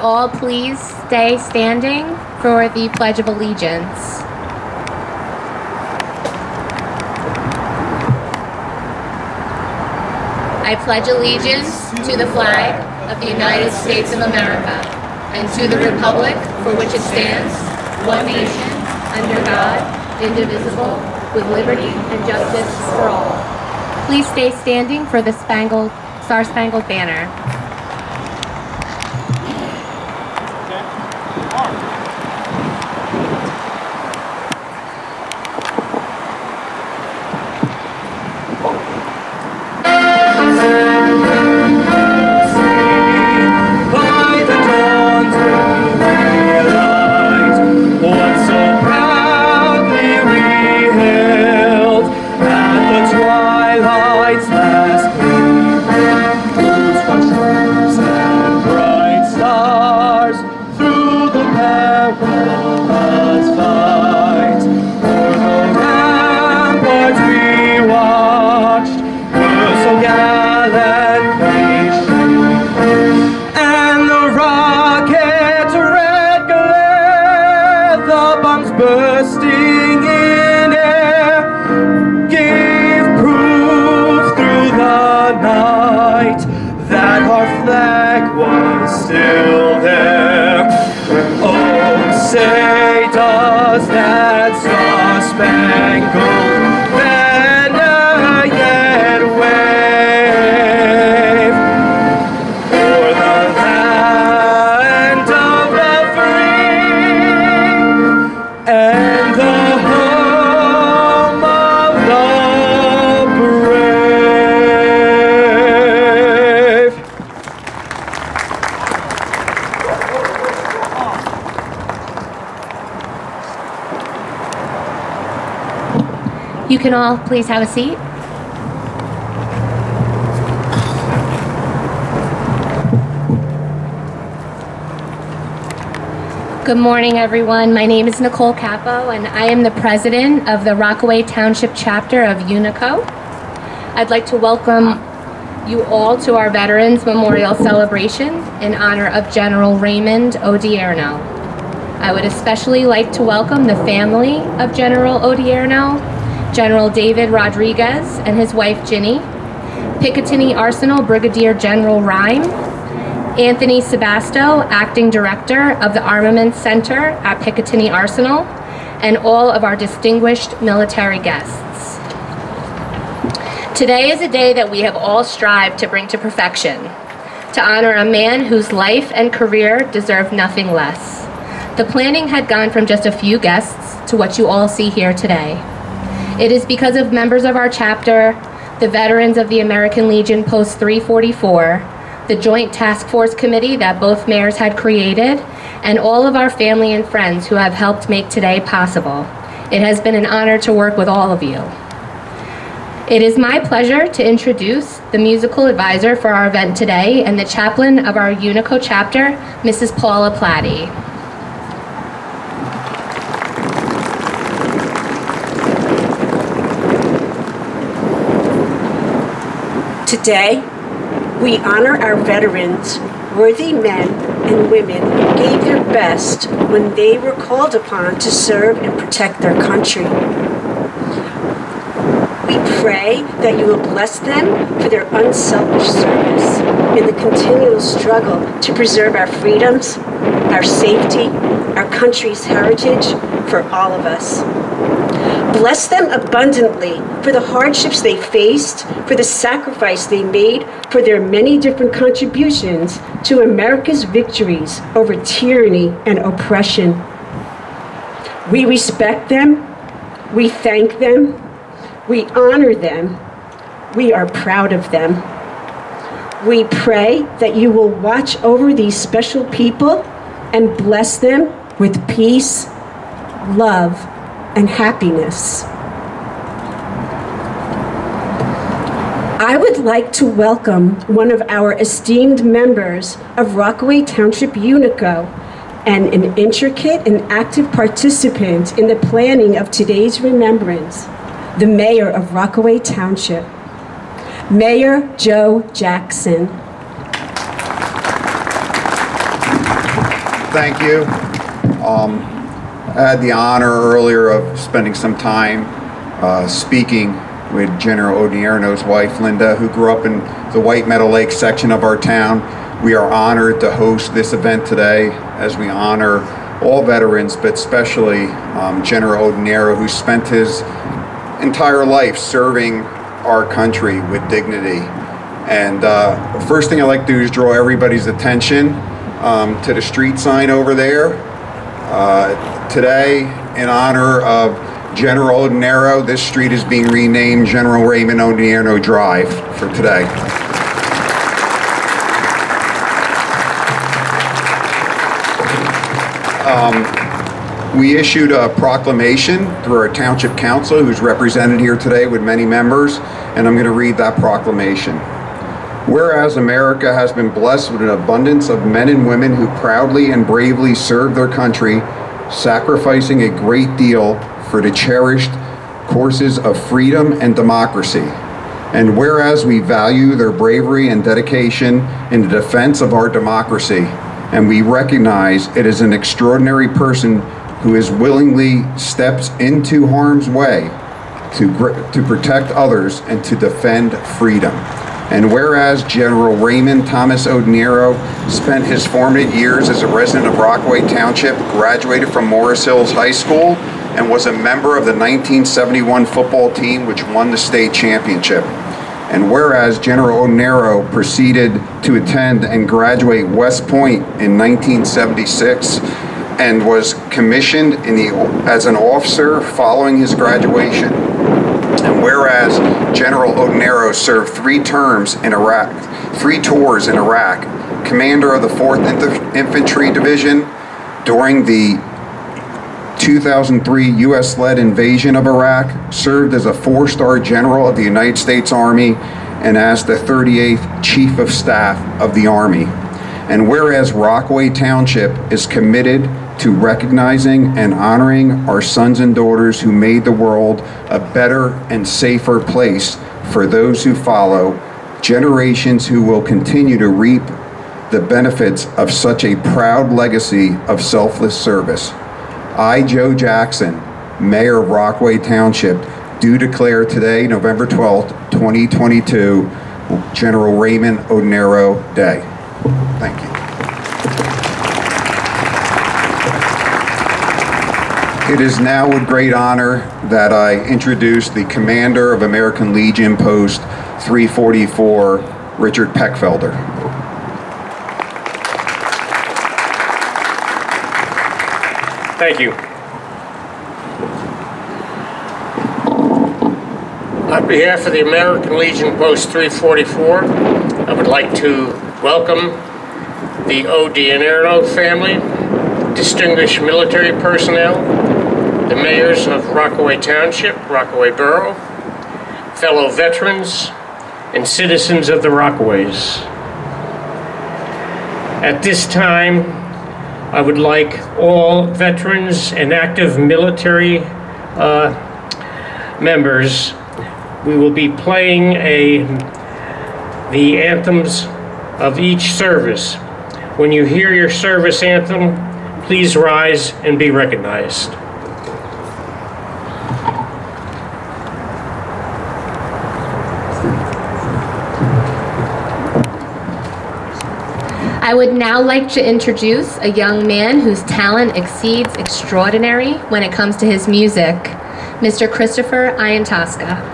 all please stay standing for the Pledge of Allegiance. I pledge allegiance to the flag of the United States of America and to the republic for which it stands, one nation, under God, indivisible, with liberty and justice for all. Please stay standing for the Star-Spangled Banner. You can all please have a seat. Good morning, everyone. My name is Nicole Capo, and I am the president of the Rockaway Township chapter of UNICO. I'd like to welcome you all to our Veterans Memorial Celebration in honor of General Raymond Odierno. I would especially like to welcome the family of General Odierno, General David Rodriguez and his wife Ginny, Picatinny Arsenal Brigadier General Rhyme, Anthony Sebasto, Acting Director of the Armaments Center at Picatinny Arsenal, and all of our distinguished military guests. Today is a day that we have all strived to bring to perfection, to honor a man whose life and career deserve nothing less. The planning had gone from just a few guests to what you all see here today. It is because of members of our chapter, the veterans of the American Legion Post 344, the Joint Task Force Committee that both mayors had created, and all of our family and friends who have helped make today possible. It has been an honor to work with all of you. It is my pleasure to introduce the musical advisor for our event today and the chaplain of our UNICO chapter, Mrs. Paula Platty. Today, we honor our veterans, worthy men and women who gave their best when they were called upon to serve and protect their country. We pray that you will bless them for their unselfish service in the continual struggle to preserve our freedoms, our safety, our country's heritage for all of us. Bless them abundantly for the hardships they faced, for the sacrifice they made, for their many different contributions to America's victories over tyranny and oppression. We respect them, we thank them, we honor them, we are proud of them. We pray that you will watch over these special people and bless them with peace, love, and happiness. I would like to welcome one of our esteemed members of Rockaway Township UNICO and an intricate and active participant in the planning of today's remembrance, the Mayor of Rockaway Township, Mayor Joe Jackson. Thank you. I had the honor earlier of spending some time speaking with General Odierno's wife, Linda, who grew up in the White Meadow Lake section of our town. We are honored to host this event today as we honor all veterans, but especially General Odierno, who spent his entire life serving our country with dignity. And the first thing I'd like to do is draw everybody's attention to the street sign over there. Today, in honor of General Odierno, this street is being renamed General Raymond Odierno Drive for today. We issued a proclamation through our Township Council, who's represented here today with many members, and I'm going to read that proclamation. Whereas America has been blessed with an abundance of men and women who proudly and bravely serve their country, sacrificing a great deal for the cherished courses of freedom and democracy. And whereas we value their bravery and dedication in the defense of our democracy, and we recognize it is an extraordinary person who is willingly steps into harm's way to protect others and to defend freedom. And whereas General Raymond Thomas Odierno spent his formative years as a resident of Rockaway Township, graduated from Morris Hills High School, and was a member of the 1971 football team which won the state championship. And whereas General Odierno proceeded to attend and graduate West Point in 1976 and was commissioned as an officer following his graduation. And whereas General Odierno served 3 tours in Iraq, commander of the 4th Infantry Division during the 2003 U.S.-led invasion of Iraq, served as a 4-star general of the United States Army, and as the 38th Chief of Staff of the Army. And whereas Rockaway Township is committed to recognizing and honoring our sons and daughters who made the world a better and safer place for those who follow, generations who will continue to reap the benefits of such a proud legacy of selfless service. I, Joe Jackson, Mayor of Rockaway Township, do declare today, November 12th, 2022, General Raymond Odierno Day. Thank you. It is now with great honor that I introduce the Commander of American Legion Post 344, Richard Peckfelder. Thank you. On behalf of the American Legion Post 344, I would like to welcome the Odierno family, distinguished military personnel, the mayors of Rockaway Township, Rockaway Borough, fellow veterans, and citizens of the Rockaways. At this time, I would like all veterans and active military members, we will be playing the anthems of each service. When you hear your service anthem, please rise and be recognized. I would now like to introduce a young man whose talent exceeds extraordinary when it comes to his music, Mr. Christopher Iantoska.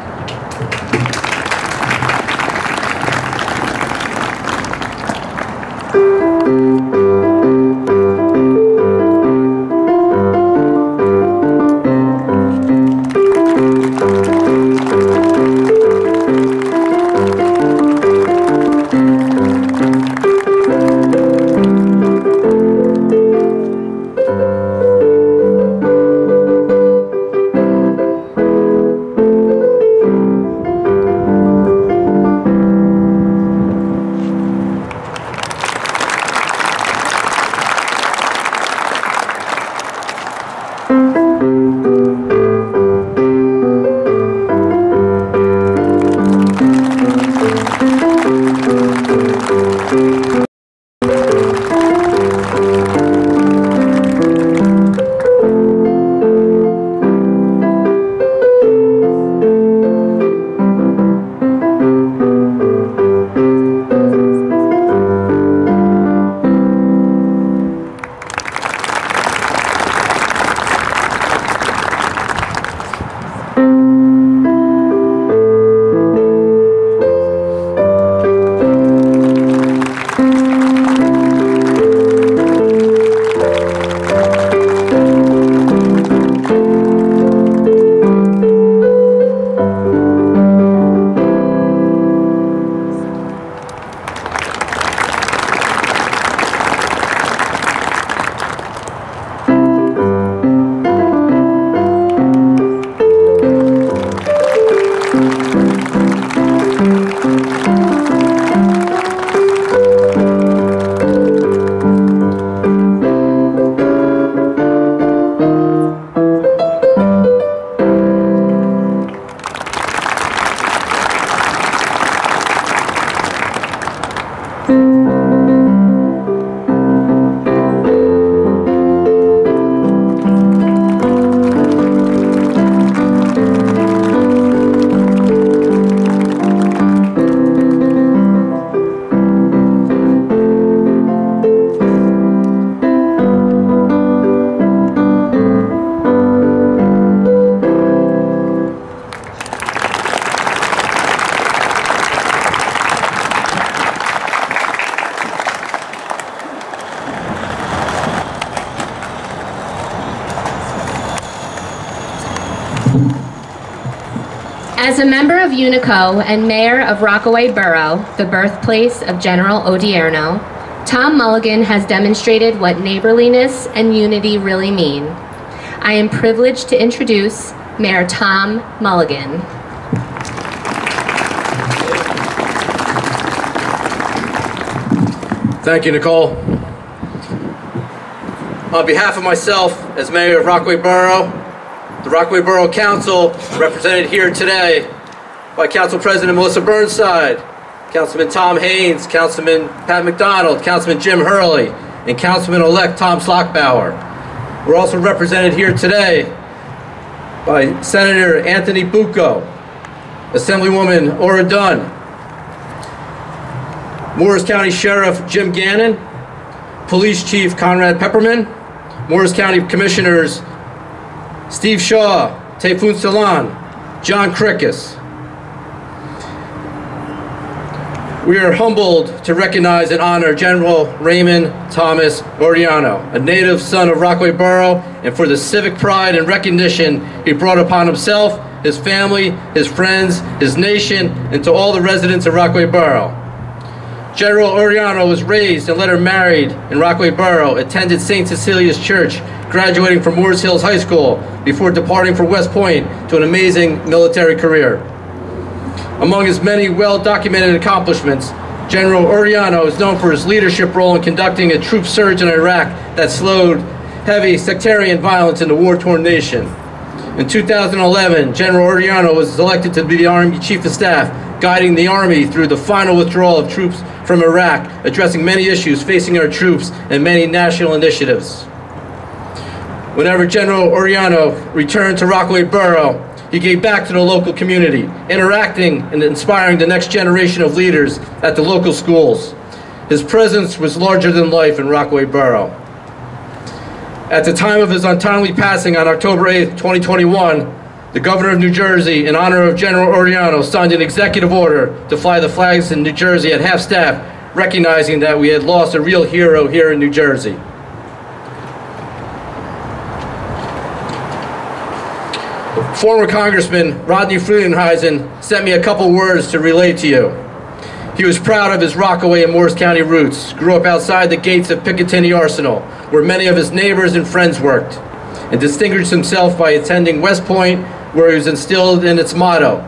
As a member of UNICO and mayor of Rockaway Borough, the birthplace of General Odierno, Tom Mulligan has demonstrated what neighborliness and unity really mean. I am privileged to introduce Mayor Tom Mulligan. Thank you, Nicole. On behalf of myself, as Mayor of Rockaway Borough, the Rockaway Borough Council, represented here today by Council President Melissa Burnside, Councilman Tom Haynes, Councilman Pat McDonald, Councilman Jim Hurley, and Councilman-elect Tom Slockbauer. We're also represented here today by Senator Anthony Bucco, Assemblywoman Ora Dunn, Morris County Sheriff Jim Gannon, Police Chief Conrad Pepperman, Morris County Commissioners Steve Shaw, Tayfun Salan, John Krickus. We are humbled to recognize and honor General Raymond Thomas Odierno, a native son of Rockaway Borough, and for the civic pride and recognition he brought upon himself, his family, his friends, his nation, and to all the residents of Rockaway Borough. General Odierno was raised and later married in Rockaway Borough, attended St. Cecilia's Church, graduating from Moores Hills High School before departing for West Point to an amazing military career. Among his many well-documented accomplishments, General Odierno is known for his leadership role in conducting a troop surge in Iraq that slowed heavy sectarian violence in the war-torn nation. In 2011, General Odierno was elected to be the Army Chief of Staff, guiding the Army through the final withdrawal of troops from Iraq, addressing many issues facing our troops and many national initiatives. Whenever General Odierno returned to Rockaway Borough, he gave back to the local community, interacting and inspiring the next generation of leaders at the local schools. His presence was larger than life in Rockaway Borough. At the time of his untimely passing on October 8th, 2021, the Governor of New Jersey, in honor of General Odierno, signed an executive order to fly the flags in New Jersey at half-staff, recognizing that we had lost a real hero here in New Jersey. Former Congressman Rodney Friedenheisen sent me a couple words to relay to you. He was proud of his Rockaway and Morris County roots, grew up outside the gates of Picatinny Arsenal, where many of his neighbors and friends worked, and distinguished himself by attending West Point, where he was instilled in its motto,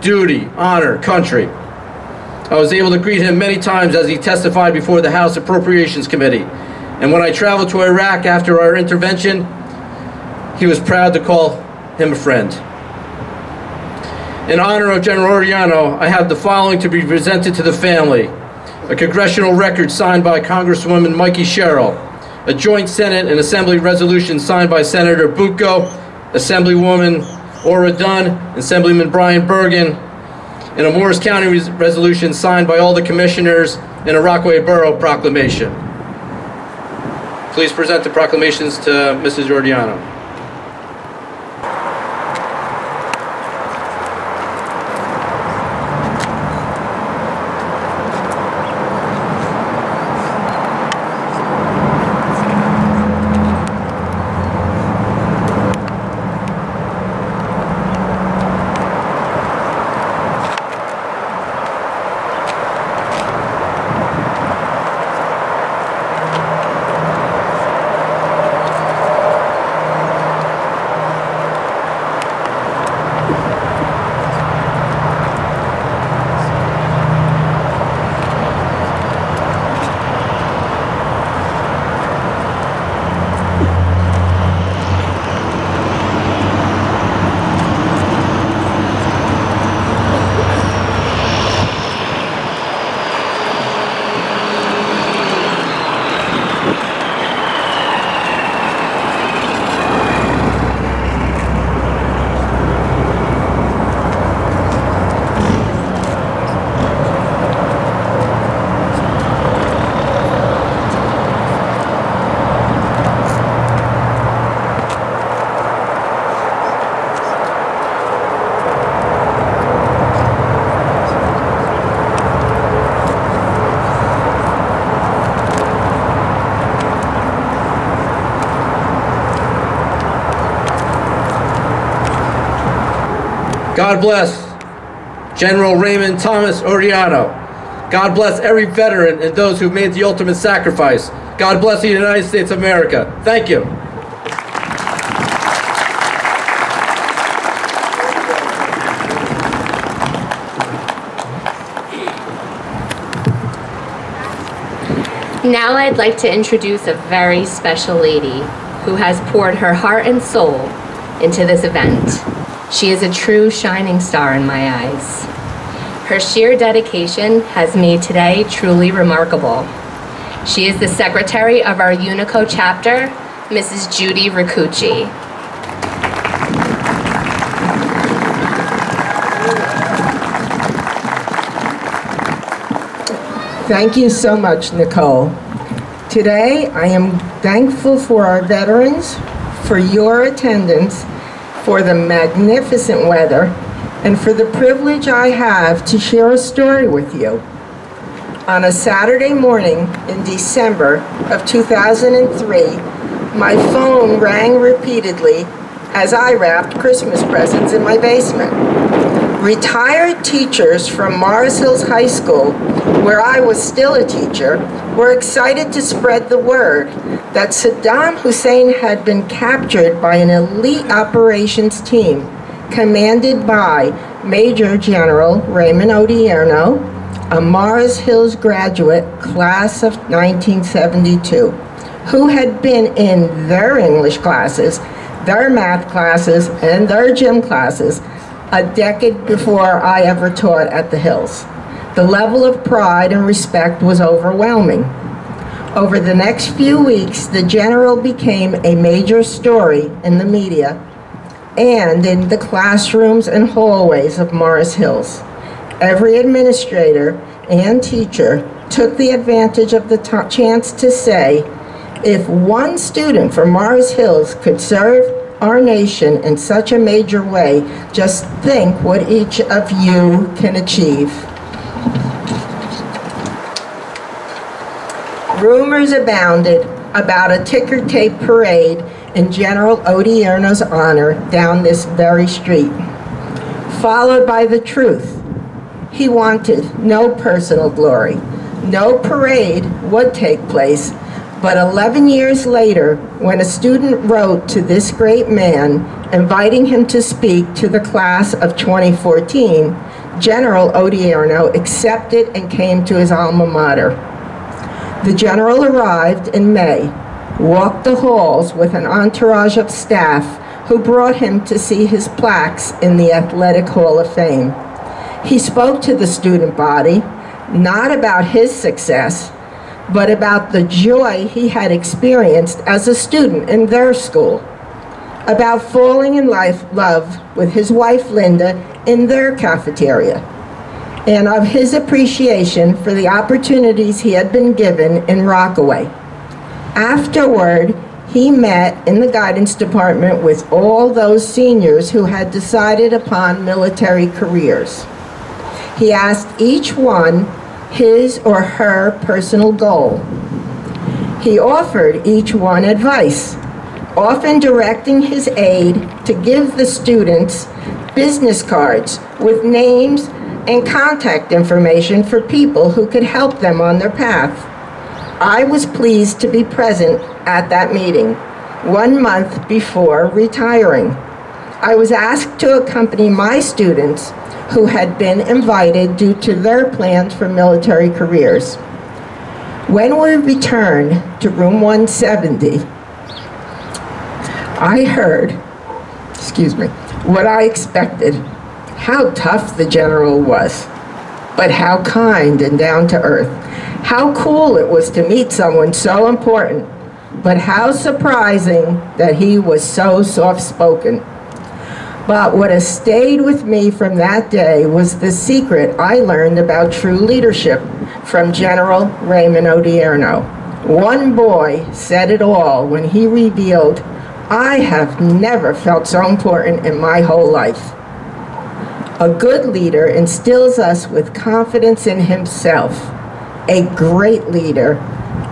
duty, honor, country. I was able to greet him many times as he testified before the House Appropriations Committee, and when I traveled to Iraq after our intervention, he was proud to call him a friend. In honor of General Odierno, I have the following to be presented to the family: a congressional record signed by Congresswoman Mikey Sherrill, a joint Senate and Assembly resolution signed by Senator Bucco, Assemblywoman Ora Dunn, Assemblyman Brian Bergen, and a Morris County resolution signed by all the commissioners in a Rockaway Borough proclamation. Please present the proclamations to Mrs. Odierno. God bless General Raymond Thomas Odierno. God bless every veteran and those who made the ultimate sacrifice. God bless the United States of America. Thank you. Now I'd like to introduce a very special lady who has poured her heart and soul into this event. She is a true shining star in my eyes. Her sheer dedication has made today truly remarkable. She is the secretary of our UNICO chapter, Mrs. Judy Ricucci. Thank you so much, Nicole. Today, I am thankful for our veterans, for your attendance, for the magnificent weather, and for the privilege I have to share a story with you. On a Saturday morning in December of 2003, my phone rang repeatedly as I wrapped Christmas presents in my basement. Retired teachers from Morris Hills High School, where I was still a teacher, were excited to spread the word that Saddam Hussein had been captured by an elite operations team commanded by Major General Raymond Odierno, a Morris Hills graduate, class of 1972, who had been in their English classes, their math classes, and their gym classes a decade before I ever taught at the Hills. The level of pride and respect was overwhelming. Over the next few weeks, the general became a major story in the media and in the classrooms and hallways of Morris Hills. Every administrator and teacher took the advantage of the chance to say, if one student from Morris Hills could serve our nation in such a major way, just think what each of you can achieve. Rumors abounded about a ticker tape parade in General Odierno's honor down this very street, followed by the truth. He wanted no personal glory. No parade would take place, but 11 years later, when a student wrote to this great man, inviting him to speak to the class of 2014, General Odierno accepted and came to his alma mater. The general arrived in May, walked the halls with an entourage of staff who brought him to see his plaques in the Athletic Hall of Fame. He spoke to the student body, not about his success, but about the joy he had experienced as a student in their school, about falling in love with his wife Linda in their cafeteria, and of his appreciation for the opportunities he had been given in Rockaway. Afterward, he met in the guidance department with all those seniors who had decided upon military careers. He asked each one his or her personal goal. He offered each one advice, often directing his aide to give the students business cards with names and contact information for people who could help them on their path. I was pleased to be present at that meeting 1 month before retiring. I was asked to accompany my students who had been invited due to their plans for military careers. When we returned to room 170, I heard, what I expected, how tough the general was, but how kind and down to earth. How cool it was to meet someone so important, but how surprising that he was so soft-spoken. But what has stayed with me from that day was the secret I learned about true leadership from General Raymond Odierno. One boy said it all when he revealed, "I have never felt so important in my whole life." A good leader instills us with confidence in himself. A great leader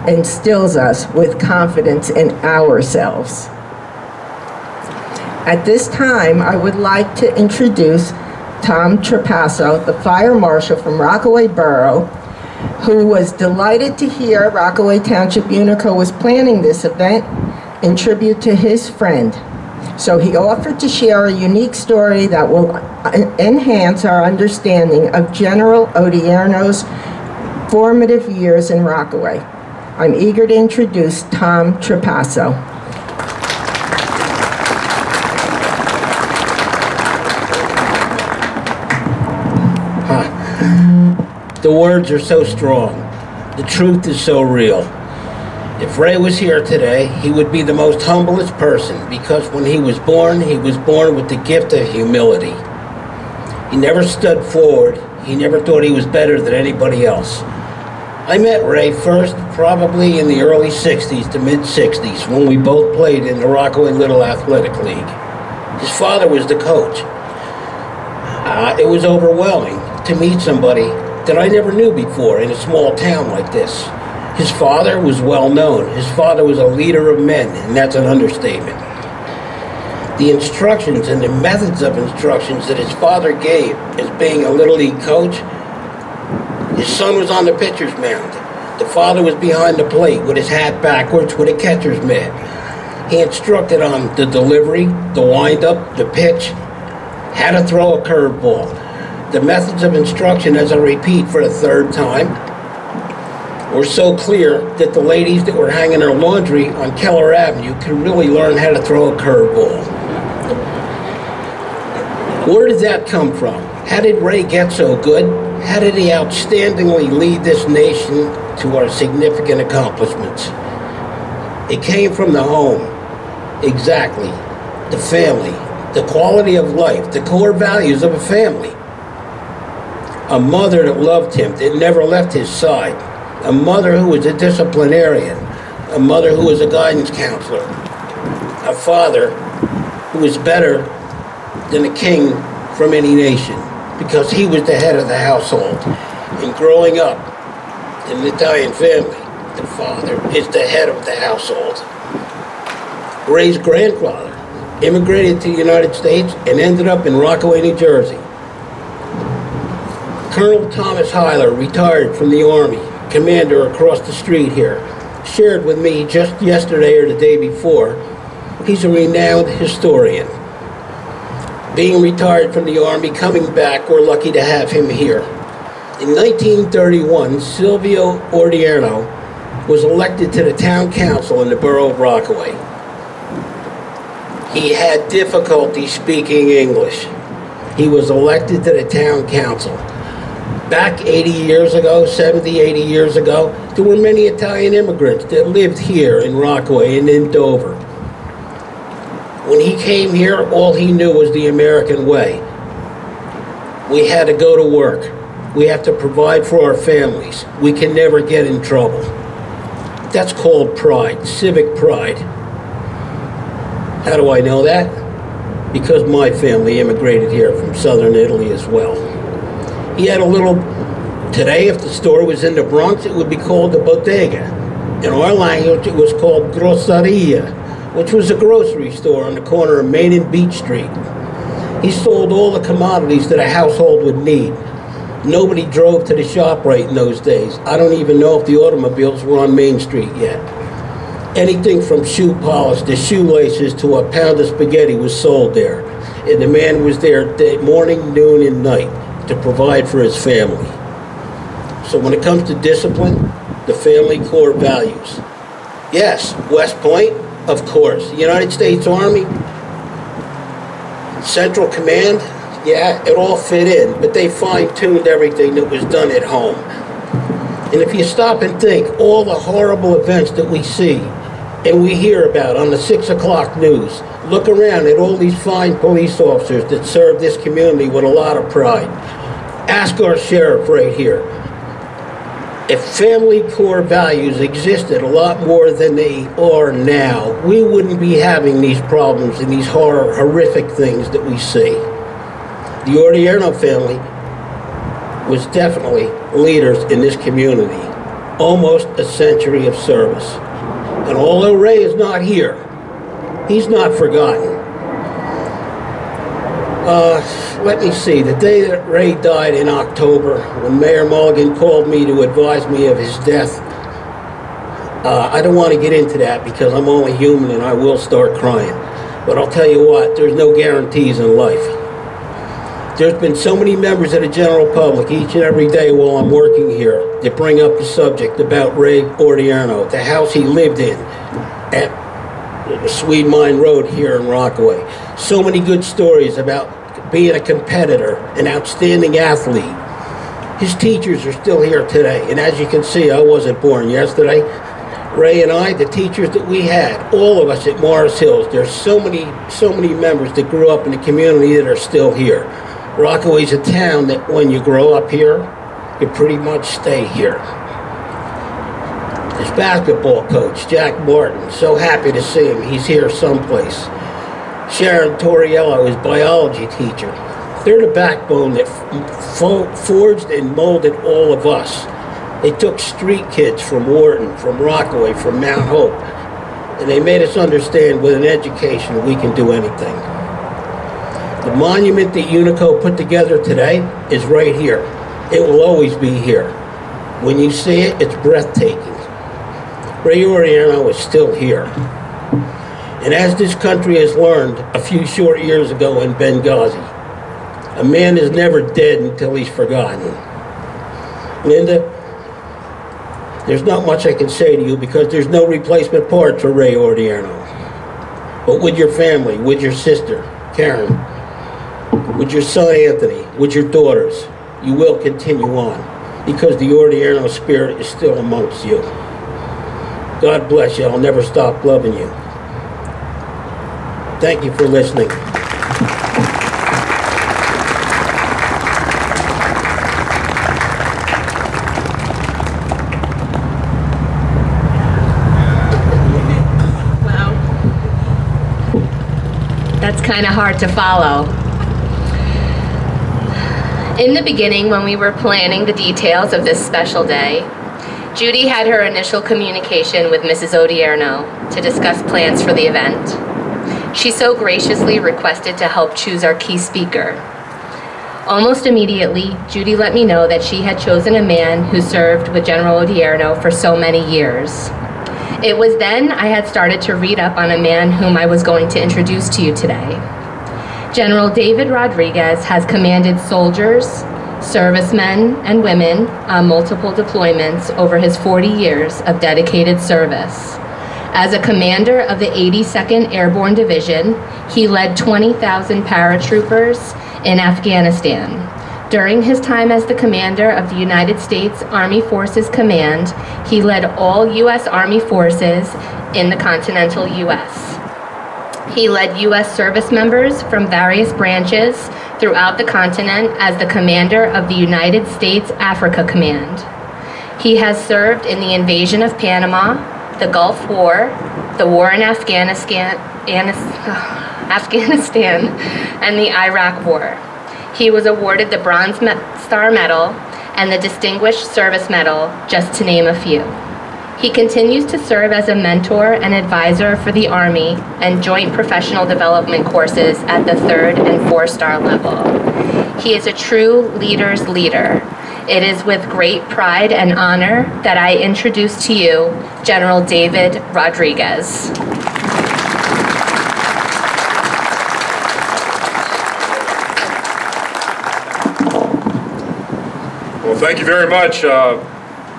instills us with confidence in ourselves. At this time, I would like to introduce Tom Trapasso, the fire marshal from Rockaway Borough, who was delighted to hear Rockaway Township UNICO was planning this event in tribute to his friend. So he offered to share a unique story that will enhance our understanding of General Odierno's formative years in Rockaway. I'm eager to introduce Tom Trapasso. The words are so strong. The truth is so real. If Ray was here today, he would be the most humblest person, because when he was born with the gift of humility. He never stood forward. He never thought he was better than anybody else. I met Ray first probably in the early 60s to mid-60s when we both played in the Rockaway Little Athletic League. His father was the coach. It was overwhelming to meet somebody that I never knew before in a small town like this. His father was well known. His father was a leader of men, and that's an understatement. The instructions and the methods of instructions that his father gave as being a Little League coach, his son was on the pitcher's mound. The father was behind the plate with his hat backwards with a catcher's mitt. He instructed on the delivery, the windup, the pitch, how to throw a curveball. The methods of instruction, as I repeat for the third time, were so clear that the ladies that were hanging their laundry on Keller Avenue could really learn how to throw a curveball. Where did that come from? How did Ray get so good? How did he outstandingly lead this nation to our significant accomplishments? It came from the home. Exactly. The family. The quality of life. The core values of a family. A mother that loved him, that never left his side. A mother who was a disciplinarian. A mother who was a guidance counselor. A father who was better than a king from any nation, because he was the head of the household. And growing up in an Italian family, the father is the head of the household. Ray's grandfather immigrated to the United States and ended up in Rockaway, New Jersey. Colonel Thomas Hyler, retired from the Army, commander across the street here, shared with me just yesterday or the day before, he's a renowned historian. Being retired from the Army, coming back, we're lucky to have him here. In 1931, Silvio Odierno was elected to the town council in the borough of Rockaway. He had difficulty speaking English. He was elected to the town council. Back 80 years ago, 70, 80 years ago, there were many Italian immigrants that lived here in Rockaway and in Dover. When he came here, all he knew was the American way. We had to go to work. We have to provide for our families. We can never get in trouble. That's called pride, civic pride. How do I know that? Because my family immigrated here from southern Italy as well. He had a little, today if the store was in the Bronx, it would be called a bodega. In our language, it was called grosseria, which was a grocery store on the corner of Main and Beach Street. He sold all the commodities that a household would need. Nobody drove to the ShopRite in those days. I don't even know if the automobiles were on Main Street yet. Anything from shoe polish to shoelaces to a pound of spaghetti was sold there. And the man was there morning, noon, and night to provide for his family. So when it comes to discipline, the family core values. Yes, West Point, of course. The United States Army, Central Command, yeah, it all fit in, but they fine-tuned everything that was done at home. And if you stop and think, all the horrible events that we see and we hear about on the 6 o'clock news, look around at all these fine police officers that serve this community with a lot of pride. Ask our sheriff right here. If family core values existed a lot more than they are now, we wouldn't be having these problems and these horrific things that we see. The Odierno family was definitely leaders in this community. Almost a century of service. And although Ray is not here, he's not forgotten. Let me see. The day that Ray died in October, when Mayor Mulligan called me to advise me of his death, I don't want to get into that because I'm only human and I will start crying. But I'll tell you what, there's no guarantees in life. There's been so many members of the general public each and every day while I'm working here that bring up the subject about Ray Odierno, the house he lived in at Swede Mine Road here in Rockaway. So many good stories about being a competitor, an outstanding athlete. His teachers are still here today, and as you can see, I wasn't born yesterday. Ray and I, the teachers that we had, all of us at Morris Hills, there's so many members that grew up in the community that are still here. Rockaway's a town that when you grow up here, you pretty much stay here. His basketball coach, Jack Martin, so happy to see him. He's here someplace. Sharon Torriello, his biology teacher. They're the backbone that forged and molded all of us. They took street kids from Wharton, from Rockaway, from Mount Hope, and they made us understand with an education we can do anything. The monument that UNICO put together today is right here. It will always be here. When you see it, it's breathtaking. Ray Odierno is still here. And as this country has learned a few short years ago in Benghazi, a man is never dead until he's forgotten. Linda, there's not much I can say to you because there's no replacement part for Ray Odierno. But with your family, with your sister, Karen, with your son, Anthony, with your daughters, you will continue on because the Odierno spirit is still amongst you. God bless you. I'll never stop loving you. Thank you for listening. Wow. That's kind of hard to follow. In the beginning, when we were planning the details of this special day, Judy had her initial communication with Mrs. Odierno to discuss plans for the event. She so graciously requested to help choose our key speaker. Almost immediately, Judy let me know that she had chosen a man who served with General Odierno for so many years. It was then I had started to read up on a man whom I was going to introduce to you today. General David Rodriguez has commanded soldiers, servicemen, and women on multiple deployments over his 40 years of dedicated service. As a commander of the 82nd Airborne Division, he led 20,000 paratroopers in Afghanistan. During his time as the commander of the United States Army Forces Command, he led all U.S. Army forces in the continental U.S. He led U.S. service members from various branches throughout the continent as the commander of the United States Africa Command. He has served in the invasion of Panama, the Gulf War, the war in Afghanistan, and the Iraq War. He was awarded the Bronze Star Medal and the Distinguished Service Medal, just to name a few. He continues to serve as a mentor and advisor for the Army and joint professional development courses at the 3rd and 4-star level. He is a true leader's leader. It is with great pride and honor that I introduce to you General David Rodriguez. Well, thank you very much.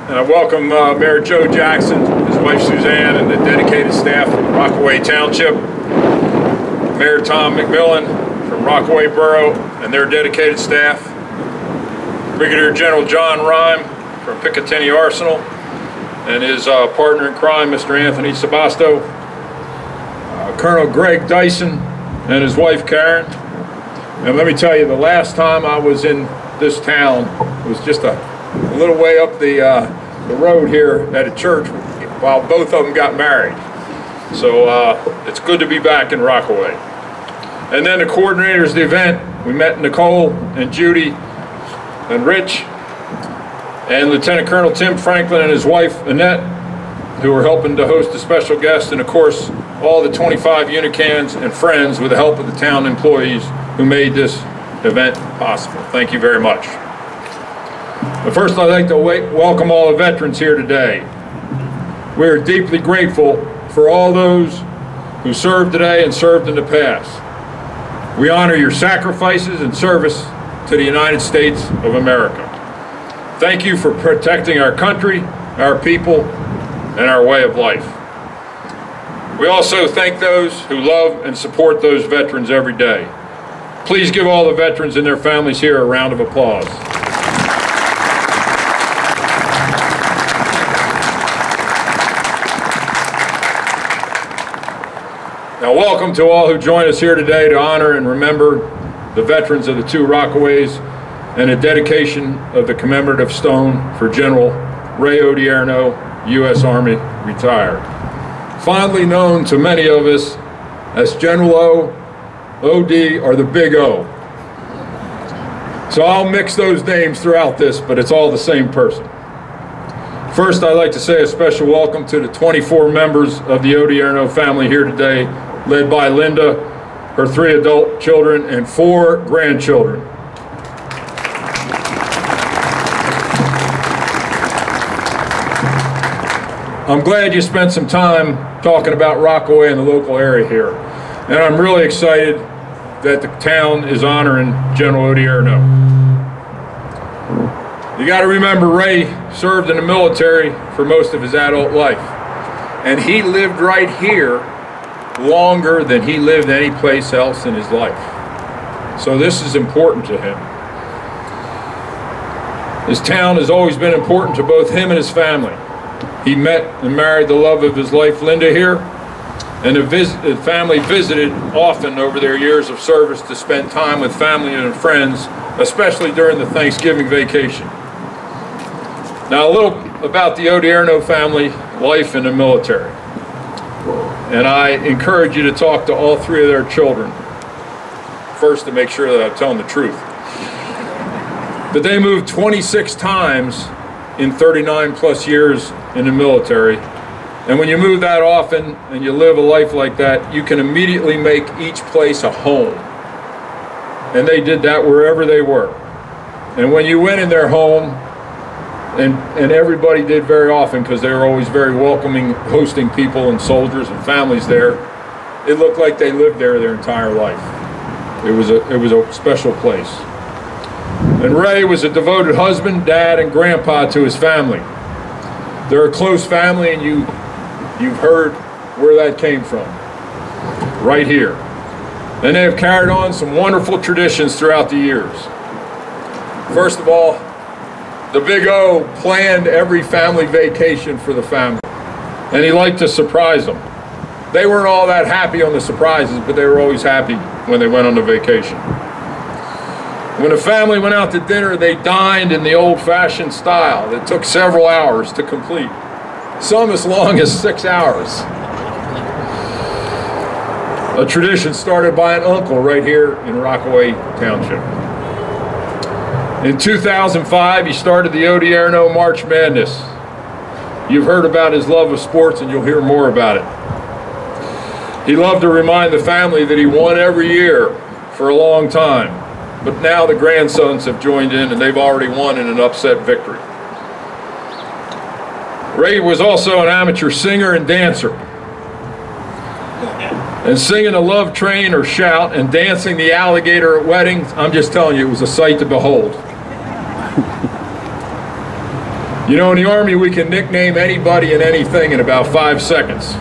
And I welcome Mayor Joe Jackson, his wife Suzanne, and the dedicated staff of Rockaway Township, Mayor Tom McMillan from Rockaway Borough and their dedicated staff, Brigadier General John Rhyme from Picatinny Arsenal, and his partner in crime, Mr. Anthony Sabasto, Colonel Greg Dyson and his wife Karen. And let me tell you, the last time I was in this town was just a little way up the road here at a church while both of them got married. So it's good to be back in Rockaway. And then the coordinators of the event, we met Nicole and Judy and Rich and Lieutenant Colonel Tim Franklin and his wife Annette, who were helping to host the special guest, and of course all the 25 Unicans and friends with the help of the town employees who made this event possible. Thank you very much. But first, I'd like to welcome all the veterans here today. We are deeply grateful for all those who served today and served in the past. We honor your sacrifices and service to the United States of America. Thank you for protecting our country, our people, and our way of life. We also thank those who love and support those veterans every day. Please give all the veterans and their families here a round of applause. Now, welcome to all who join us here today to honor and remember the veterans of the two Rockaways and a dedication of the commemorative stone for General Ray Odierno, U.S. Army, retired. Fondly known to many of us as General O, OD, or the Big O. So I'll mix those names throughout this, but it's all the same person. First, I'd like to say a special welcome to the 24 members of the Odierno family here today, led by Linda, her 3 adult children, and 4 grandchildren. I'm glad you spent some time talking about Rockaway and the local area here. And I'm really excited that the town is honoring General Odierno. You got to remember, Ray served in the military for most of his adult life. And he lived right here longer than he lived any place else in his life. So this is important to him. This town has always been important to both him and his family. He met and married the love of his life, Linda, here, and the family visited often over their years of service to spend time with family and friends, especially during the Thanksgiving vacation. Now, a little about the Odierno family life in the military. And I encourage you to talk to all 3 of their children, first to make sure that I'm telling the truth. But they moved 26 times in 39 plus years in the military. And when you move that often and you live a life like that, you can immediately make each place a home. And they did that wherever they were. And when you went in their home, and everybody did very often because they were always very welcoming, hosting people and soldiers and families there, it looked like they lived there their entire life. It was a special place. And Ray was a devoted husband, dad, and grandpa to his family. They're a close family, and you've heard where that came from, right here. And they have carried on some wonderful traditions throughout the years. First of all, the Big O planned every family vacation for the family, and he liked to surprise them. They weren't all that happy on the surprises, but they were always happy when they went on the vacation. When the family went out to dinner, they dined in the old-fashioned style that took several hours to complete, some as long as 6 hours. A tradition started by an uncle right here in Rockaway Township. In 2005, he started the Odierno March Madness. You've heard about his love of sports, and you'll hear more about it. He loved to remind the family that he won every year for a long time. But now the grandsons have joined in, and they've already won in an upset victory. Ray was also an amateur singer and dancer. And singing a love train or shout and dancing the alligator at weddings, I'm just telling you, it was a sight to behold. You know, in the Army, we can nickname anybody and anything in about 5 seconds.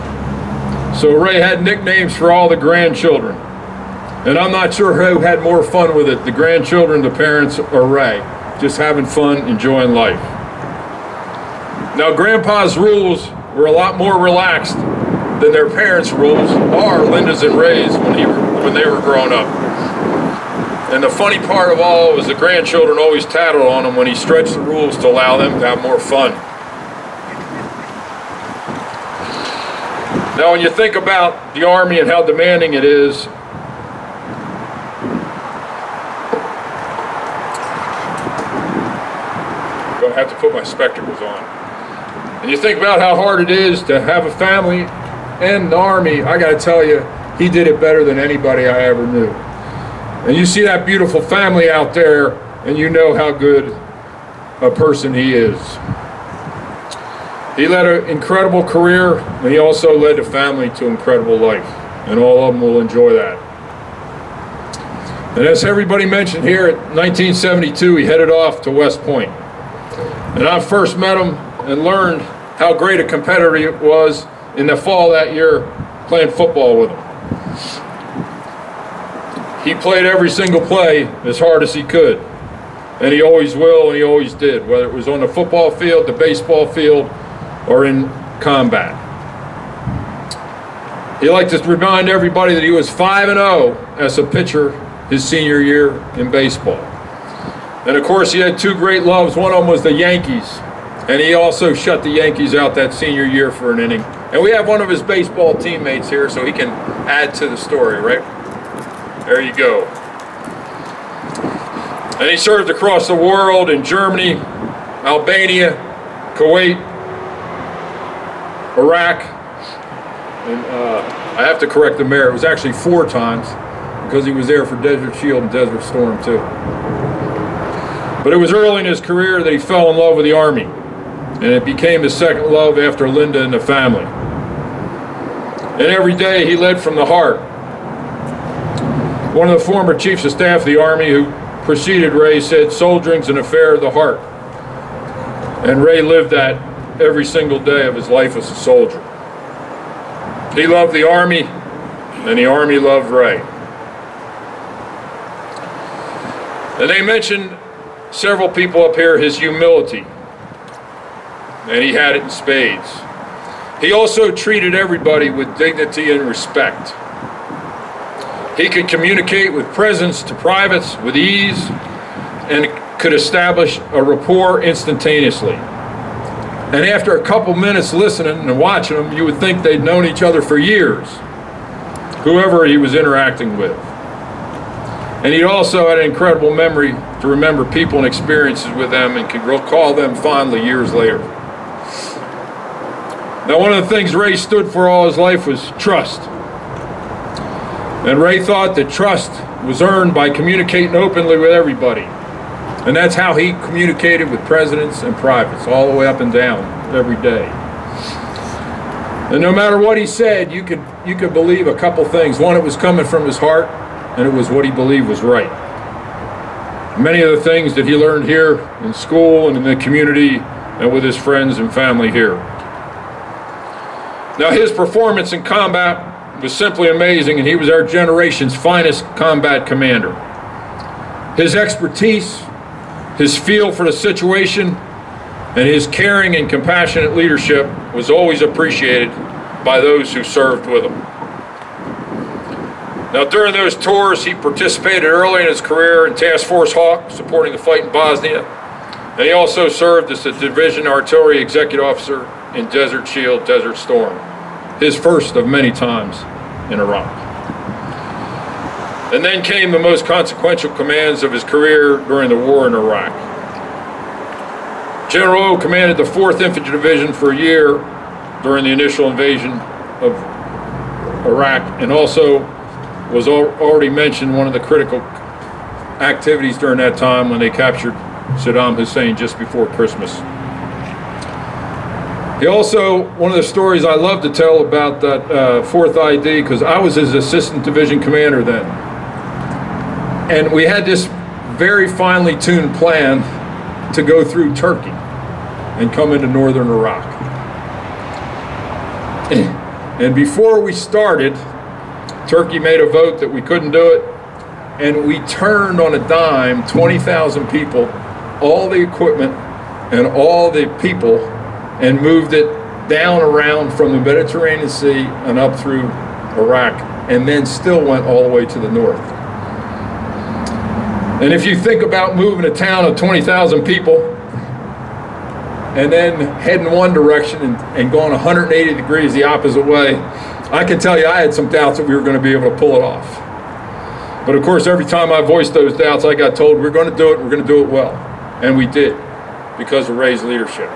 So Ray had nicknames for all the grandchildren. And I'm not sure who had more fun with it, the grandchildren, the parents, or Ray. Just having fun, enjoying life. Now, Grandpa's rules were a lot more relaxed than their parents' rules, or Linda's and Ray's when they were growing up. And the funny part of all was the grandchildren always tattled on him when he stretched the rules to allow them to have more fun. Now, when you think about the Army and how demanding it is, I have to put my spectacles on. And you think about how hard it is to have a family and the Army, I gotta tell you, he did it better than anybody I ever knew. And you see that beautiful family out there, and you know how good a person he is. He led an incredible career, and he also led a family to incredible life, and all of them will enjoy that. And as everybody mentioned here, in 1972, he headed off to West Point. And I first met him and learned how great a competitor he was in the fall that year playing football with him. He played every single play as hard as he could, and he always will, and he always did, whether it was on the football field, the baseball field, or in combat. He liked to remind everybody that he was 5-0 as a pitcher his senior year in baseball. And of course, he had two great loves. One of them was the Yankees, and he also shut the Yankees out that senior year for an inning. And we have one of his baseball teammates here, so he can add to the story, right? There you go. And he served across the world in Germany, Albania, Kuwait, Iraq, and I have to correct the mayor, it was actually 4 times, because he was there for Desert Shield and Desert Storm too. But it was early in his career that he fell in love with the Army, and it became his second love after Linda and the family. And every day he led from the heart. One of the former chiefs of staff of the Army who preceded Ray said, "Soldiering's an affair of the heart." And Ray lived that every single day of his life as a soldier. He loved the Army, and the Army loved Ray. And they mentioned, several people up here, his humility, and he had it in spades. He also treated everybody with dignity and respect. He could communicate with presence to privates with ease and could establish a rapport instantaneously. And after a couple minutes listening and watching them, you would think they'd known each other for years, whoever he was interacting with. And he also had an incredible memory to remember people and experiences with them and could recall them fondly years later. Now, one of the things Ray stood for all his life was trust. And Ray thought that trust was earned by communicating openly with everybody. And that's how he communicated with presidents and privates, all the way up and down, every day. And no matter what he said, you could believe a couple things. One, it was coming from his heart, and it was what he believed was right. Many of the things that he learned here in school and in the community and with his friends and family here. Now, his performance in combat was simply amazing, and he was our generation's finest combat commander. His expertise, his feel for the situation, and his caring and compassionate leadership was always appreciated by those who served with him. Now, during those tours, he participated early in his career in Task Force Hawk, supporting the fight in Bosnia, and he also served as a Division Artillery Executive Officer in Desert Shield, Desert Storm, his first of many times in Iraq. And then came the most consequential commands of his career during the war in Iraq. General O commanded the 4th Infantry Division for a year during the initial invasion of Iraq, and also was already mentioned one of the critical activities during that time when they captured Saddam Hussein just before Christmas. He also, one of the stories I love to tell about that 4th ID, because I was his assistant division commander then. And we had this very finely tuned plan to go through Turkey and come into northern Iraq. And before we started, Turkey made a vote that we couldn't do it, and we turned on a dime 20,000 people, all the equipment and all the people, and moved it down around from the Mediterranean Sea and up through Iraq, and then still went all the way to the north. And if you think about moving a town of 20,000 people and then heading one direction and going 180 degrees the opposite way, I can tell you I had some doubts that we were going to be able to pull it off. But of course, every time I voiced those doubts, I got told we're going to do it, we're going to do it well. And we did, because of Ray's leadership.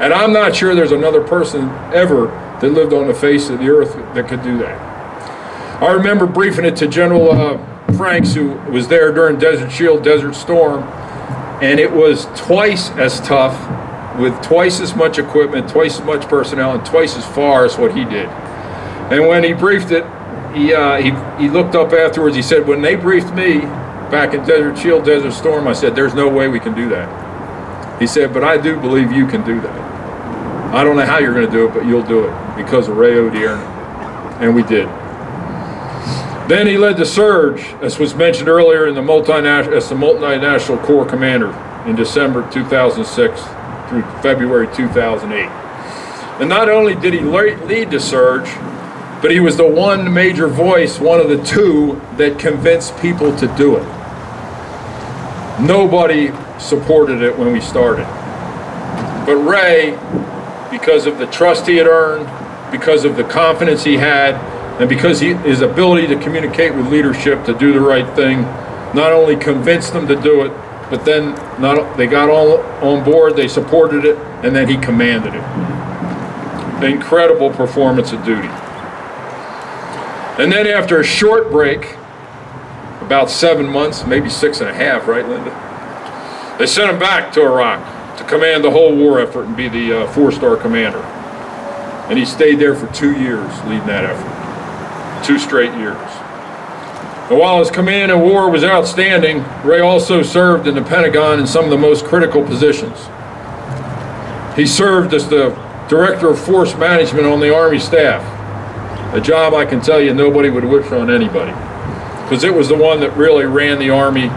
And I'm not sure there's another person ever that lived on the face of the earth that could do that. I remember briefing it to General Franks, who was there during Desert Shield, Desert Storm, and it was twice as tough, with twice as much equipment, twice as much personnel, and twice as far as what he did. And when he briefed it, he looked up afterwards. He said, when they briefed me back in Desert Shield, Desert Storm, I said, there's no way we can do that. He said, but I do believe you can do that. I don't know how you're going to do it, but you'll do it because of Ray Odierno. And we did. Then he led the surge, as was mentioned earlier, in the multinational Corps commander in December 2006 through February 2008. And not only did he lead the surge, but he was the one major voice, one of the two, that convinced people to do it. Nobody supported it when we started. But Ray, because of the trust he had earned, because of the confidence he had, and because his ability to communicate with leadership to do the right thing, not only convinced them to do it, but then they got all on board, they supported it, and then he commanded it. An incredible performance of duty. And then after a short break, about 7 months, maybe 6.5, right, Linda? They sent him back to Iraq to command the whole war effort and be the 4-star commander. And he stayed there for 2 years leading that effort. 2 straight years. And while his command in war was outstanding, Ray also served in the Pentagon in some of the most critical positions. He served as the Director of Force Management on the Army staff, a job I can tell you nobody would wish on anybody, because it was the one that really ran the Army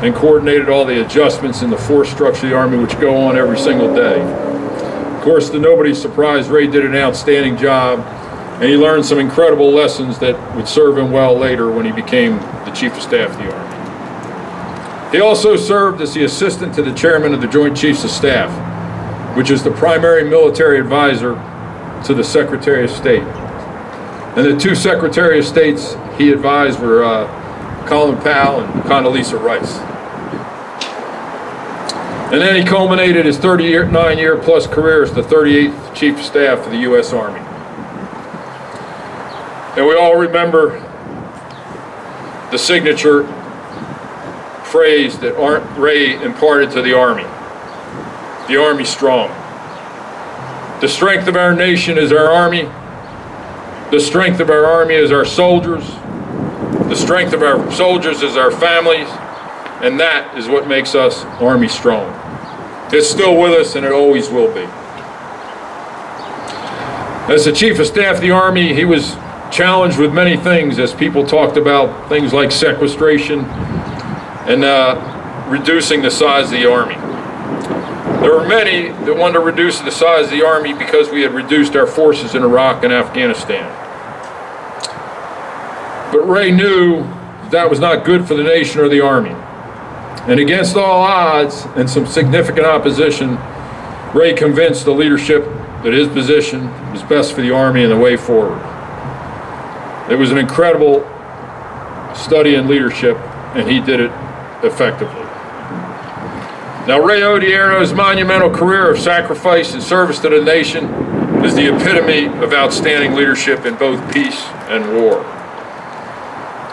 and coordinated all the adjustments in the force structure of the Army, which go on every single day. Of course, to nobody's surprise, Ray did an outstanding job, and he learned some incredible lessons that would serve him well later when he became the Chief of Staff of the Army. He also served as the assistant to the chairman of the Joint Chiefs of Staff, which is the primary military advisor to the Secretary of State. And the 2 Secretary of States he advised were Colin Powell and Condoleezza Rice. And then he culminated his 39-year-plus career as the 38th Chief of Staff of the U.S. Army. And we all remember the signature phrase that Ray imparted to the Army. The Army strong. The strength of our nation is our Army. The strength of our Army is our soldiers. The strength of our soldiers is our families. And that is what makes us Army strong. It's still with us, and it always will be. As the Chief of Staff of the Army, he was challenged with many things, as people talked about things like sequestration and reducing the size of the Army. There were many that wanted to reduce the size of the Army because we had reduced our forces in Iraq and Afghanistan. But Ray knew that was not good for the nation or the Army. And against all odds and some significant opposition, Ray convinced the leadership that his position was best for the Army and the way forward. It was an incredible study in leadership, and he did it effectively. Now, Ray Odierno's monumental career of sacrifice and service to the nation is the epitome of outstanding leadership in both peace and war.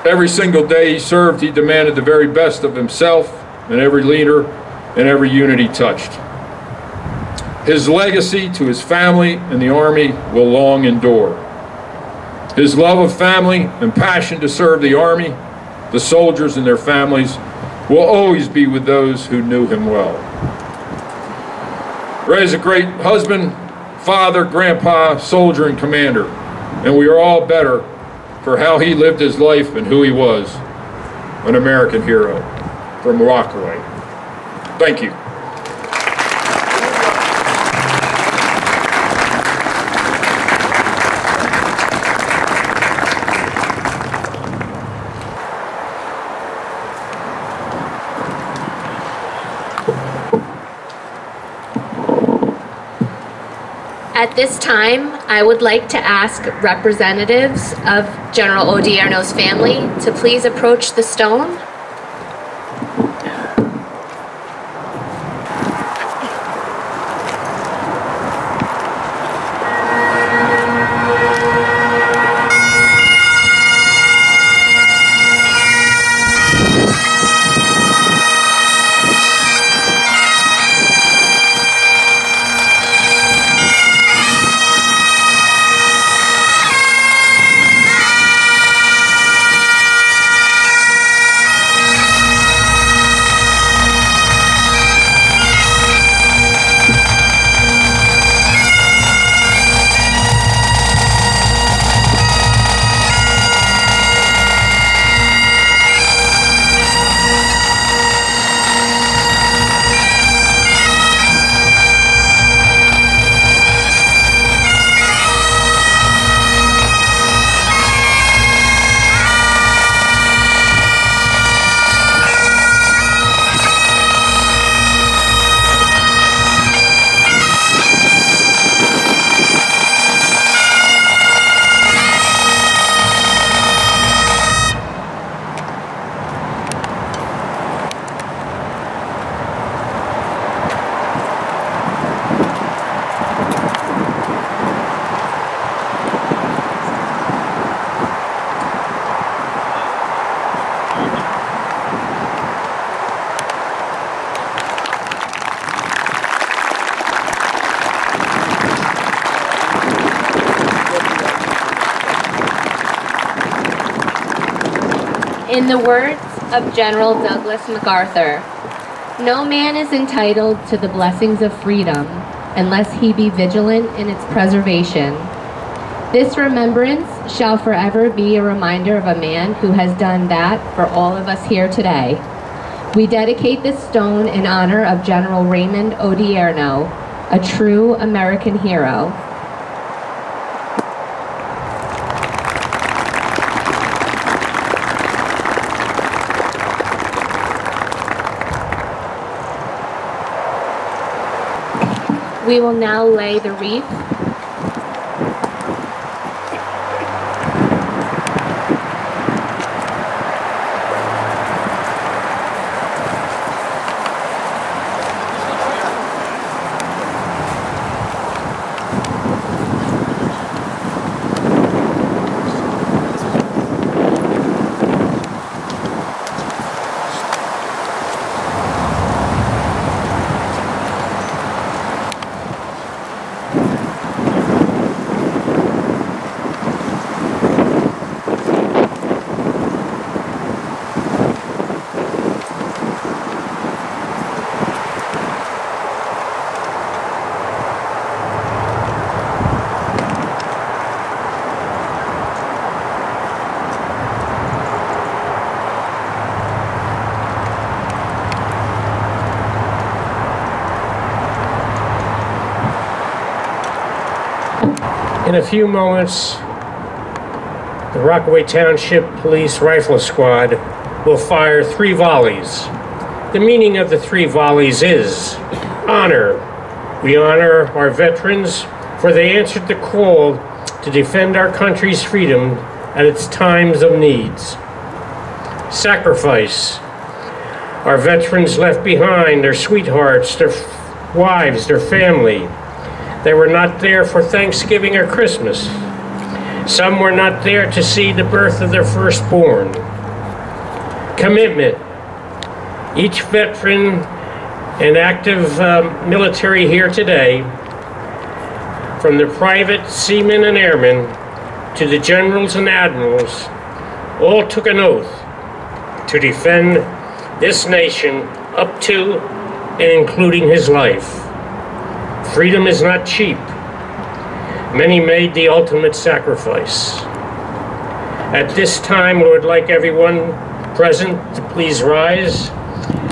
Every single day he served, he demanded the very best of himself and every leader and every unit he touched. His legacy to his family and the Army will long endure. His love of family and passion to serve the Army, the soldiers and their families, will always be with those who knew him well. Ray is a great husband, father, grandpa, soldier, and commander, and we are all better for how he lived his life and who he was, an American hero from Rockaway. Thank you. At this time, I would like to ask representatives of General Odierno's family to please approach the stone. In the words of General Douglas MacArthur, "No man is entitled to the blessings of freedom unless he be vigilant in its preservation. This remembrance shall forever be a reminder of a man who has done that for all of us here today. We dedicate this stone in honor of General Raymond Odierno, a true American hero." We will now lay the wreath. In a few moments, the Rockaway Township Police Rifle Squad will fire 3 volleys. The meaning of the 3 volleys is honor. We honor our veterans for they answered the call to defend our country's freedom at its times of needs. Sacrifice. Our veterans left behind their sweethearts, their wives, their family. They were not there for Thanksgiving or Christmas. Some were not there to see the birth of their firstborn. Commitment. Each veteran and active military here today, from the private seamen and airmen to the generals and admirals, all took an oath to defend this nation up to and including his life. Freedom is not cheap. Many made the ultimate sacrifice. At this time, I would like everyone present to please rise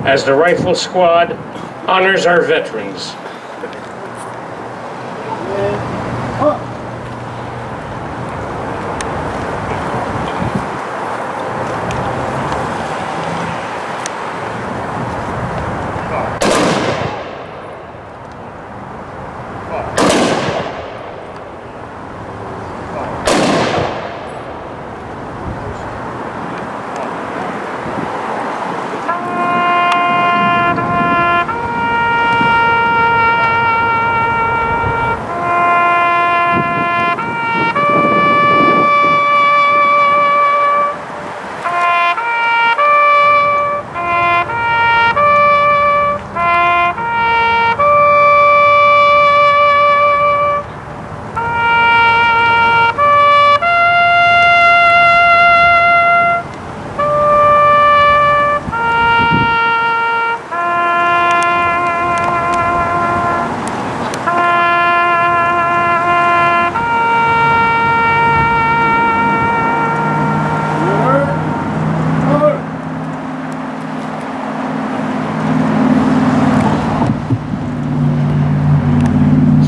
as the Rifle Squad honors our veterans.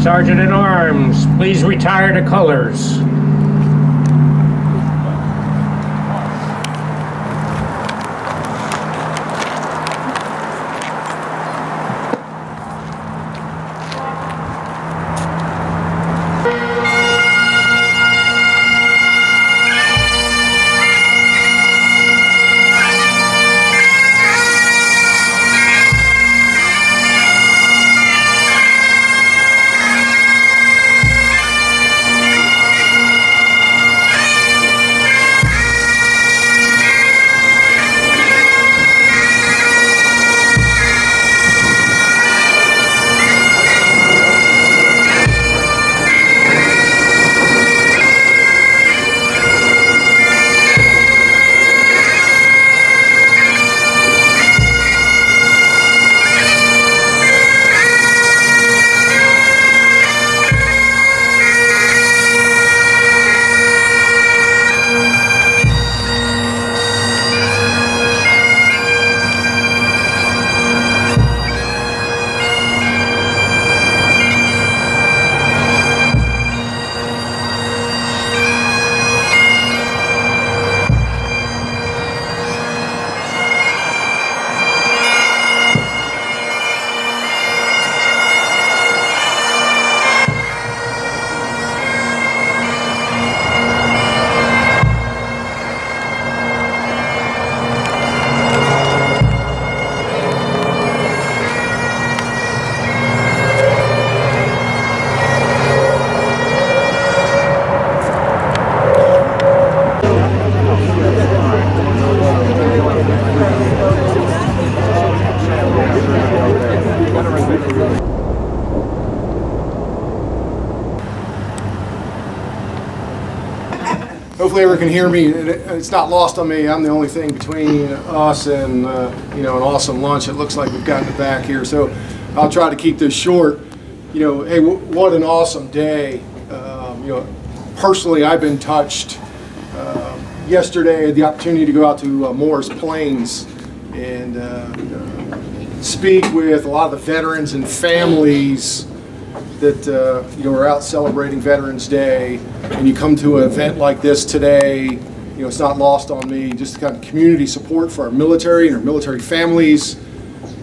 Sergeant at Arms, please retire to colors. hopefully everyone can hear me. It's not lost on me. I'm the only thing between us and you know, an awesome lunch. It looks like we've gotten it back here, so I'll try to keep this short. You know, hey, what an awesome day. You know, personally, I've been touched. Yesterday, I had the opportunity to go out to Morris Plains and speak with a lot of the veterans and families that you know, are out celebrating Veterans Day. And you come to an event like this today, you know, it's not lost on me, just the kind of community support for our military and our military families,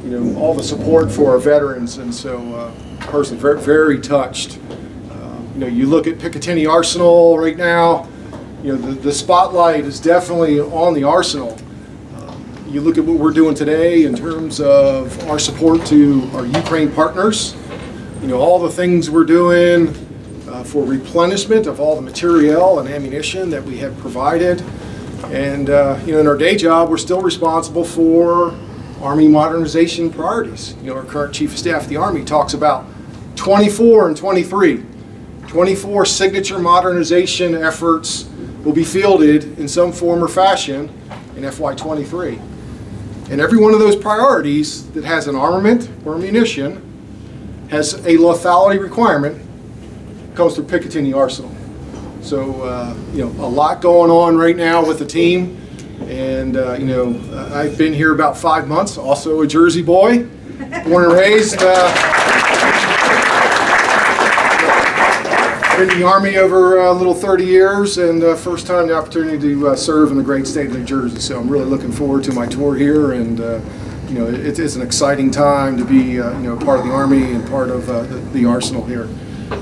you know, all the support for our veterans. And so personally, very, very touched. You know, you look at Picatinny Arsenal right now, you know, the spotlight is definitely on the Arsenal. You look at what we're doing today in terms of our support to our Ukraine partners, you know, all the things we're doing for replenishment of all the materiel and ammunition that we have provided. And, you know, in our day job, we're still responsible for Army modernization priorities. You know, our current Chief of Staff of the Army talks about 24 and 23. 24 signature modernization efforts will be fielded in some form or fashion in FY23. And every one of those priorities that has an armament or ammunition has a lethality requirement comes through Picatinny Arsenal. So, you know, a lot going on right now with the team. And, you know, I've been here about 5 months, also a Jersey boy, born and raised. Been in the Army over a little 30 years, and first time the opportunity to serve in the great state of New Jersey. So I'm really looking forward to my tour here, and you know, it's an exciting time to be you know, part of the Army and part of the Arsenal here.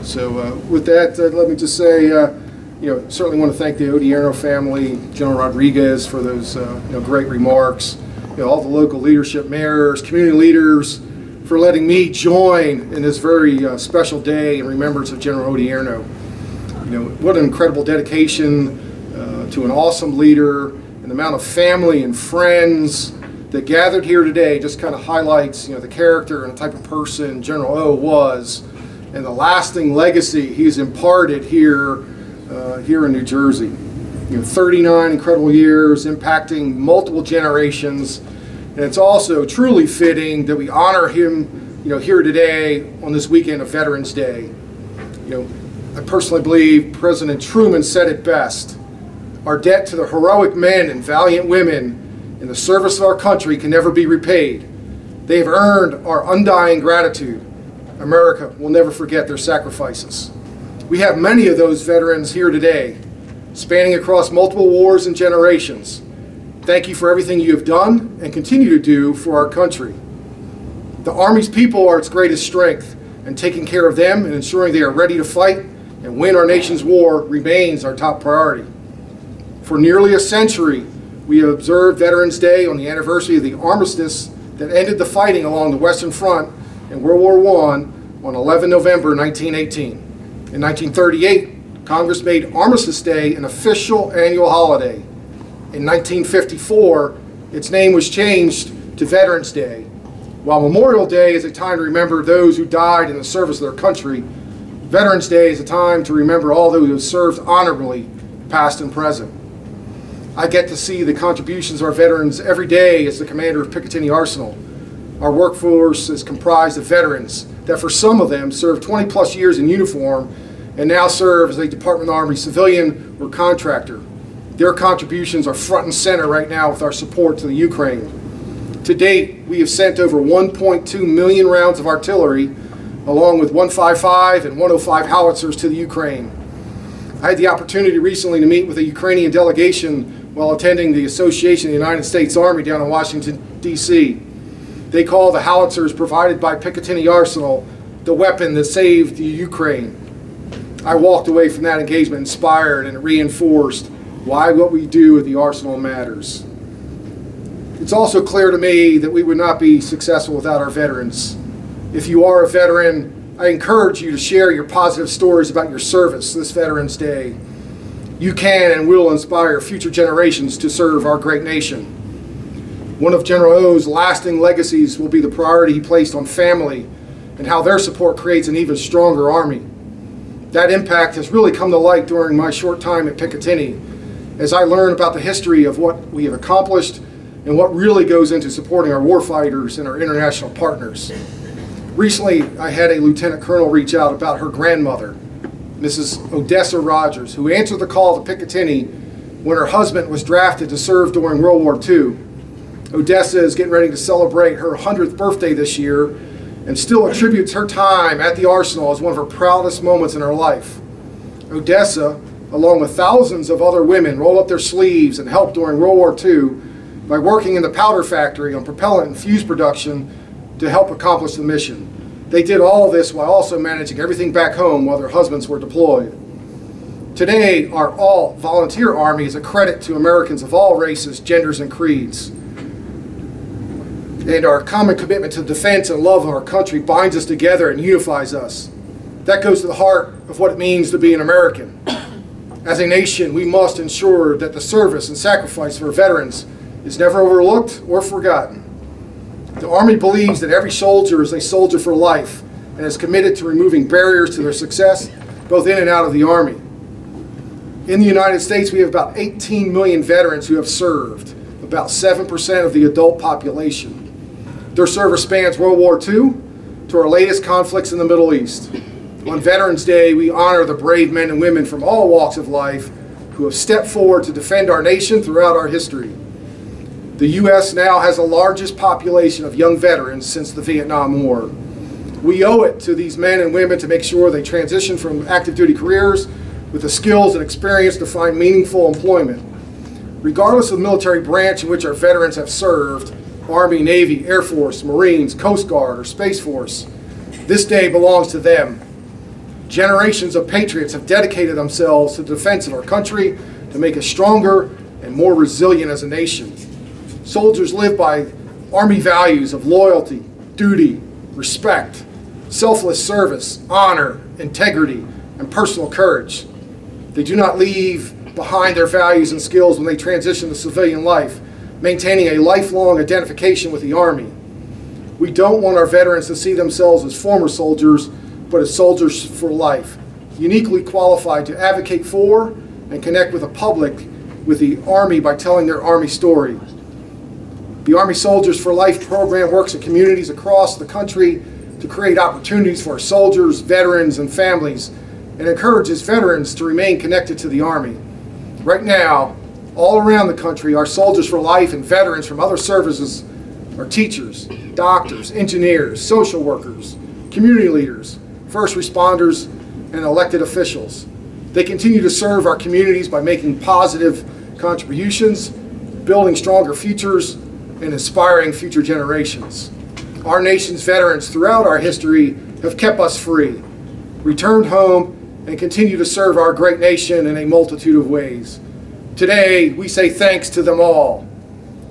So with that, let me just say, you know, certainly want to thank the Odierno family, General Rodriguez, for those you know, great remarks. You know, all the local leadership, mayors, community leaders, for letting me join in this very special day in remembrance of General Odierno. You know, what an incredible dedication to an awesome leader, and the amount of family and friends that gathered here today just kind of highlights, you know, the character and the type of person General O was, and the lasting legacy he's imparted here, here in New Jersey. You know, 39 incredible years impacting multiple generations. And it's also truly fitting that we honor him, you know, here today on this weekend of Veterans Day. You know, I personally believe President Truman said it best. Our debt to the heroic men and valiant women in the service of our country can never be repaid. They have earned our undying gratitude. America will never forget their sacrifices. We have many of those veterans here today, spanning across multiple wars and generations. Thank you for everything you have done and continue to do for our country. The Army's people are its greatest strength, and taking care of them and ensuring they are ready to fight and win our nation's war remains our top priority. For nearly a century, we have observed Veterans Day on the anniversary of the armistice that ended the fighting along the Western Front in World War I on 11 November 1918. In 1938, Congress made Armistice Day an official annual holiday. In 1954, its name was changed to Veterans Day. While Memorial Day is a time to remember those who died in the service of their country, Veterans Day is a time to remember all those who have served honorably, past and present. I get to see the contributions of our veterans every day as the commander of Picatinny Arsenal. Our workforce is comprised of veterans that for some of them served 20 plus years in uniform and now serve as a Department of the Army civilian or contractor. Their contributions are front and center right now with our support to the Ukraine. To date, we have sent over 1.2 million rounds of artillery, along with 155 and 105 howitzers to the Ukraine. I had the opportunity recently to meet with a Ukrainian delegation while attending the Association of the United States Army down in Washington, D.C. They call the howitzers provided by Picatinny Arsenal the weapon that saved the Ukraine. I walked away from that engagement inspired, and it reinforced why what we do at the Arsenal matters. It's also clear to me that we would not be successful without our veterans. If you are a veteran, I encourage you to share your positive stories about your service this Veterans Day. You can and will inspire future generations to serve our great nation. One of General O's lasting legacies will be the priority he placed on family and how their support creates an even stronger Army. That impact has really come to light during my short time at Picatinny, as I learn about the history of what we have accomplished and what really goes into supporting our warfighters and our international partners. Recently, I had a lieutenant colonel reach out about her grandmother, Mrs. Odessa Rogers, who answered the call to Picatinny when her husband was drafted to serve during World War II. Odessa is getting ready to celebrate her 100th birthday this year and still attributes her time at the arsenal as one of her proudest moments in her life. Odessa, along with thousands of other women, rolled up their sleeves and helped during World War II by working in the powder factory on propellant and fuse production to help accomplish the mission. They did all of this while also managing everything back home while their husbands were deployed. Today, our all-volunteer Army is a credit to Americans of all races, genders, and creeds. And our common commitment to defense and love of our country binds us together and unifies us. That goes to the heart of what it means to be an American. As a nation, we must ensure that the service and sacrifice of our veterans is never overlooked or forgotten. The Army believes that every soldier is a soldier for life and is committed to removing barriers to their success, both in and out of the Army. In the United States, we have about 18 million veterans who have served, about 7% of the adult population. Their service spans World War II to our latest conflicts in the Middle East. On Veterans Day, we honor the brave men and women from all walks of life who have stepped forward to defend our nation throughout our history. The U.S. now has the largest population of young veterans since the Vietnam War. We owe it to these men and women to make sure they transition from active duty careers with the skills and experience to find meaningful employment. Regardless of the military branch in which our veterans have served, Army, Navy, Air Force, Marines, Coast Guard, or Space Force, this day belongs to them. Generations of patriots have dedicated themselves to the defense of our country to make us stronger and more resilient as a nation. Soldiers live by Army values of loyalty, duty, respect, selfless service, honor, integrity, and personal courage. They do not leave behind their values and skills when they transition to civilian life, maintaining a lifelong identification with the Army. We don't want our veterans to see themselves as former soldiers, but as soldiers for life, uniquely qualified to advocate for and connect with the public with the Army by telling their Army story. The Army Soldiers for Life program works in communities across the country to create opportunities for our soldiers, veterans, and families, and encourages veterans to remain connected to the Army. Right now, all around the country, our Soldiers for Life and veterans from other services are teachers, doctors, engineers, social workers, community leaders, first responders, and elected officials. They continue to serve our communities by making positive contributions, building stronger futures, and inspiring future generations. Our nation's veterans throughout our history have kept us free, returned home, and continue to serve our great nation in a multitude of ways. Today, we say thanks to them all.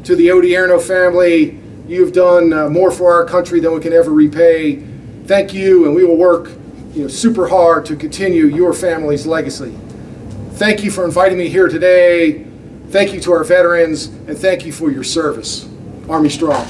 To the Odierno family, you've done more for our country than we can ever repay. Thank you, and we will work super hard to continue your family's legacy. Thank you for inviting me here today. Thank you to our veterans, and thank you for your service. Army strong.